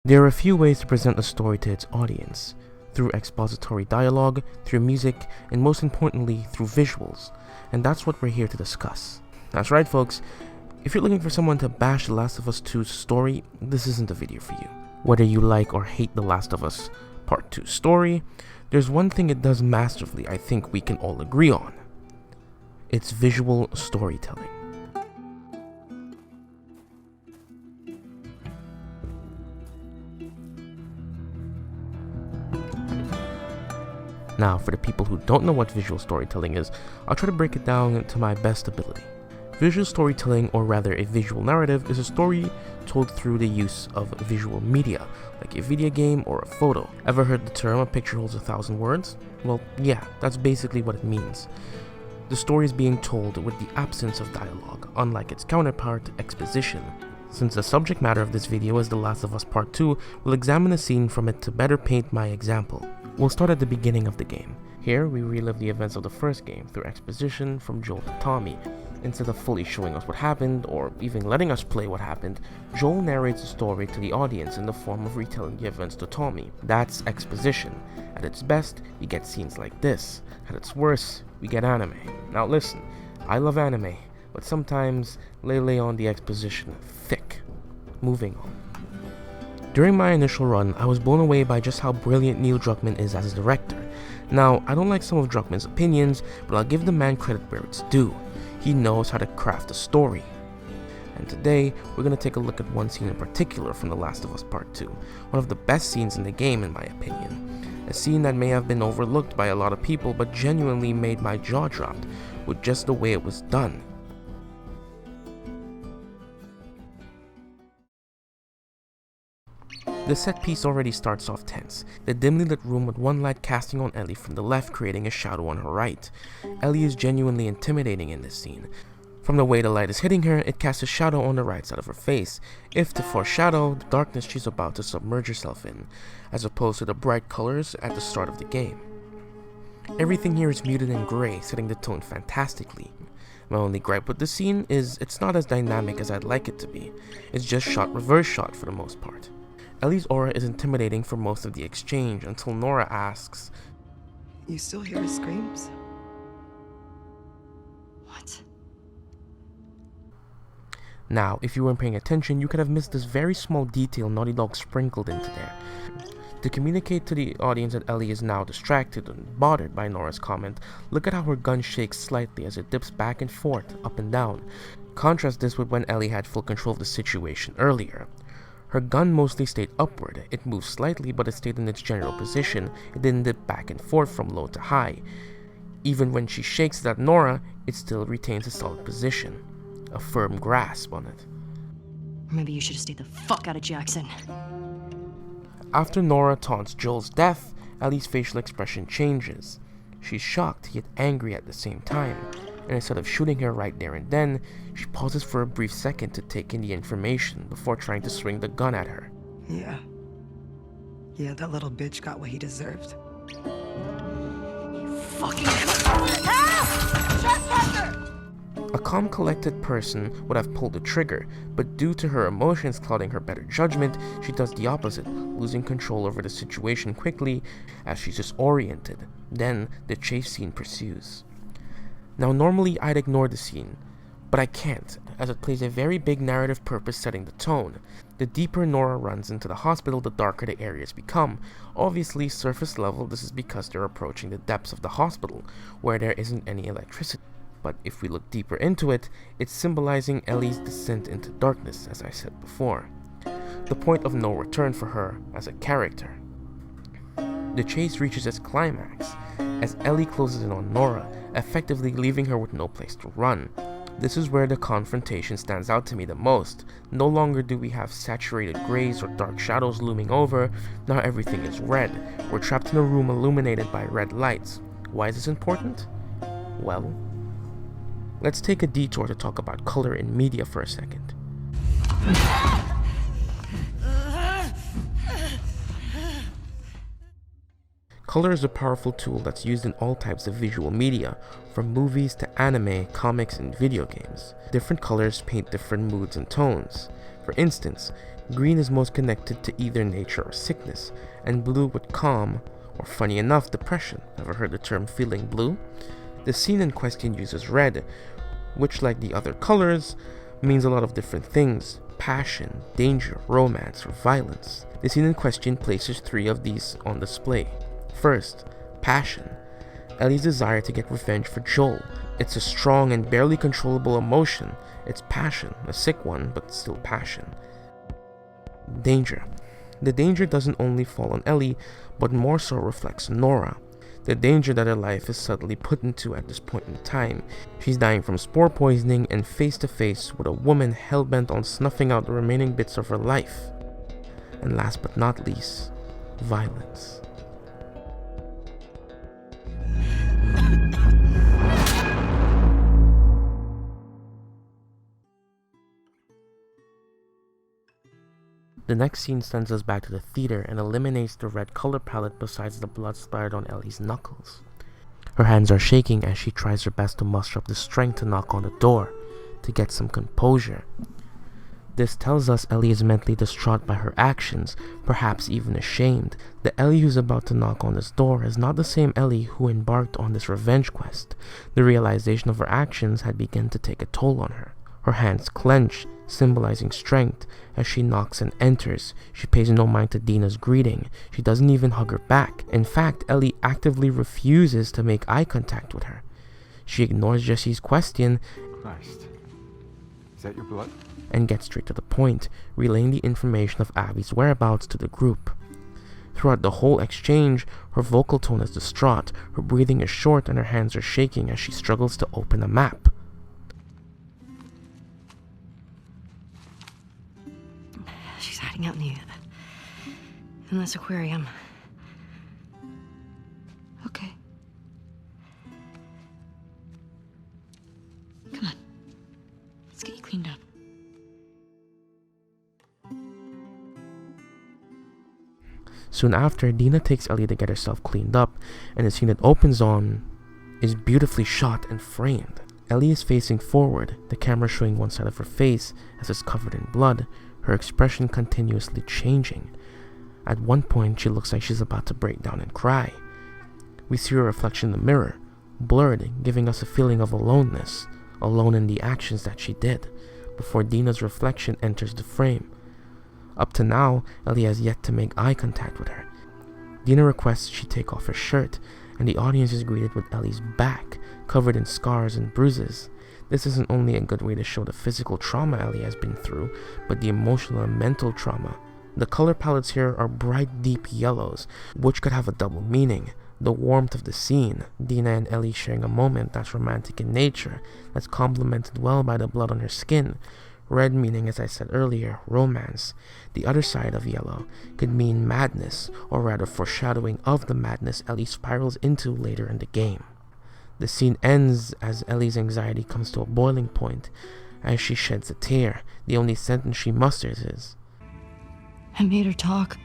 There are a few ways to present a story to its audience: through expository dialogue, through music, and most importantly, through visuals. And that's what we're here to discuss. That's right, folks. If you're looking for someone to bash The Last of Us 2's story, this isn't the video for you. Whether you like or hate The Last of Us Part 2 story, there's one thing it does masterfully I think we can all agree on. It's visual storytelling. Now, for the people who don't know what visual storytelling is, I'll try to break it down to my best ability. Visual storytelling, or rather a visual narrative, is a story told through the use of visual media, like a video game or a photo. Ever heard the term "a picture holds 1,000 words"? Well, yeah, that's basically what it means. The story is being told with the absence of dialogue, unlike its counterpart, exposition. Since the subject matter of this video is The Last of Us Part 2, we'll examine a scene from it to better paint my example. We'll start at the beginning of the game. Here, we relive the events of the first game through exposition from Joel to Tommy. Instead of fully showing us what happened, or even letting us play what happened, Joel narrates the story to the audience in the form of retelling the events to Tommy. That's exposition. At its best, we get scenes like this. At its worst, we get anime. Now listen, I love anime, but sometimes lay on the exposition thick. Moving on. During my initial run, I was blown away by just how brilliant Neil Druckmann is as a director. Now, I don't like some of Druckmann's opinions, but I'll give the man credit where it's due. He knows how to craft a story. And today, we're going to take a look at one scene in particular from The Last of Us Part 2, one of the best scenes in the game in my opinion. A scene that may have been overlooked by a lot of people, but genuinely made my jaw drop with just the way it was done. The set piece already starts off tense, the dimly lit room with one light casting on Ellie from the left, creating a shadow on her right. Ellie is genuinely intimidating in this scene. From the way the light is hitting her, it casts a shadow on the right side of her face, if to foreshadow the darkness she's about to submerge herself in, as opposed to the bright colors at the start of the game. Everything here is muted and gray, setting the tone fantastically. My only gripe with the scene is it's not as dynamic as I'd like it to be. It's just shot reverse shot for the most part. Ellie's aura is intimidating for most of the exchange until Nora asks, "You still hear his screams?" What? Now, if you weren't paying attention, you could have missed this very small detail Naughty Dog sprinkled into there. To communicate to the audience that Ellie is now distracted and bothered by Nora's comment, look at how her gun shakes slightly as it dips back and forth, up and down. Contrast this with when Ellie had full control of the situation earlier. Her gun mostly stayed upward. It moved slightly, but it stayed in its general position. It didn't dip back and forth from low to high. Even when she shakes it at Nora, it still retains a solid position, a firm grasp on it. Maybe you should have stayed the fuck out of Jackson. After Nora taunts Joel's death, Ellie's facial expression changes. She's shocked yet angry at the same time, and instead of shooting her right there and then, she pauses for a brief second to take in the information before trying to swing the gun at her. Yeah, that little bitch got what he deserved. You fucking Help! Trespassers! A calm, collected person would have pulled the trigger, but due to her emotions clouding her better judgment, she does the opposite, losing control over the situation quickly as she's disoriented. Then, the chase scene pursues. Now, normally I'd ignore the scene, but I can't, as it plays a very big narrative purpose setting the tone. The deeper Nora runs into the hospital, the darker the areas become. Obviously, surface level, this is because they're approaching the depths of the hospital, where there isn't any electricity. But if we look deeper into it, it's symbolizing Ellie's descent into darkness, as I said before. The point of no return for her as a character. The chase reaches its climax, as Ellie closes in on Nora, effectively leaving her with no place to run. This is where the confrontation stands out to me the most. No longer do we have saturated grays or dark shadows looming over, now everything is red. We're trapped in a room illuminated by red lights. Why is this important? Well, let's take a detour to talk about color in media for a second. Color is a powerful tool that's used in all types of visual media, from movies to anime, comics, and video games. Different colors paint different moods and tones. For instance, Green is most connected to either nature or sickness, and blue with calm, or funny enough, depression. Ever heard the term feeling blue? The scene in question uses red, which, like the other colors, means a lot of different things: passion, danger, romance, or violence. The scene in question places 3 of these on display. First, passion. Ellie's desire to get revenge for Joel. It's a strong and barely controllable emotion. It's passion, a sick one, but still passion. Danger. The danger doesn't only fall on Ellie, but more so reflects Nora. The danger that her life is suddenly put into at this point in time. She's dying from spore poisoning and face to face with a woman hell-bent on snuffing out the remaining bits of her life. And last but not least, violence. The next scene sends us back to the theater and eliminates the red color palette besides the blood splattered on Ellie's knuckles. Her hands are shaking as she tries her best to muster up the strength to knock on the door, to get some composure. This tells us Ellie is mentally distraught by her actions, perhaps even ashamed. The Ellie who's about to knock on this door is not the same Ellie who embarked on this revenge quest. The realization of her actions had begun to take a toll on her. Her hands clench, symbolizing strength. As she knocks and enters, she pays no mind to Dina's greeting. She doesn't even hug her back. In fact, Ellie actively refuses to make eye contact with her. She ignores Jesse's question, Christ. Is that your blood? and gets straight to the point, relaying the information of Abby's whereabouts to the group. Throughout the whole exchange, her vocal tone is distraught, her breathing is short, and her hands are shaking as she struggles to open a map. She's hiding out in this aquarium. Okay. Come on. Let's get you cleaned up. Soon after, Dina takes Ellie to get herself cleaned up, and the scene it opens on is beautifully shot and framed. Ellie is facing forward, the camera showing one side of her face as it's covered in blood, her expression continuously changing. At one point, she looks like she's about to break down and cry. We see her reflection in the mirror, blurred, giving us a feeling of aloneness, alone in the actions that she did, before Dina's reflection enters the frame. Up to now, Ellie has yet to make eye contact with her. Dina requests she take off her shirt, and the audience is greeted with Ellie's back, covered in scars and bruises. This isn't only a good way to show the physical trauma Ellie has been through, but the emotional and mental trauma. The color palettes here are bright deep yellows, which could have a double meaning. The warmth of the scene, Dina and Ellie sharing a moment that's romantic in nature, that's complemented well by the blood on her skin. Red meaning, as I said earlier, romance. The other side of yellow could mean madness, or rather foreshadowing of the madness Ellie spirals into later in the game. The scene ends as Ellie's anxiety comes to a boiling point. As she sheds a tear, the only sentence she musters is, I made her talk.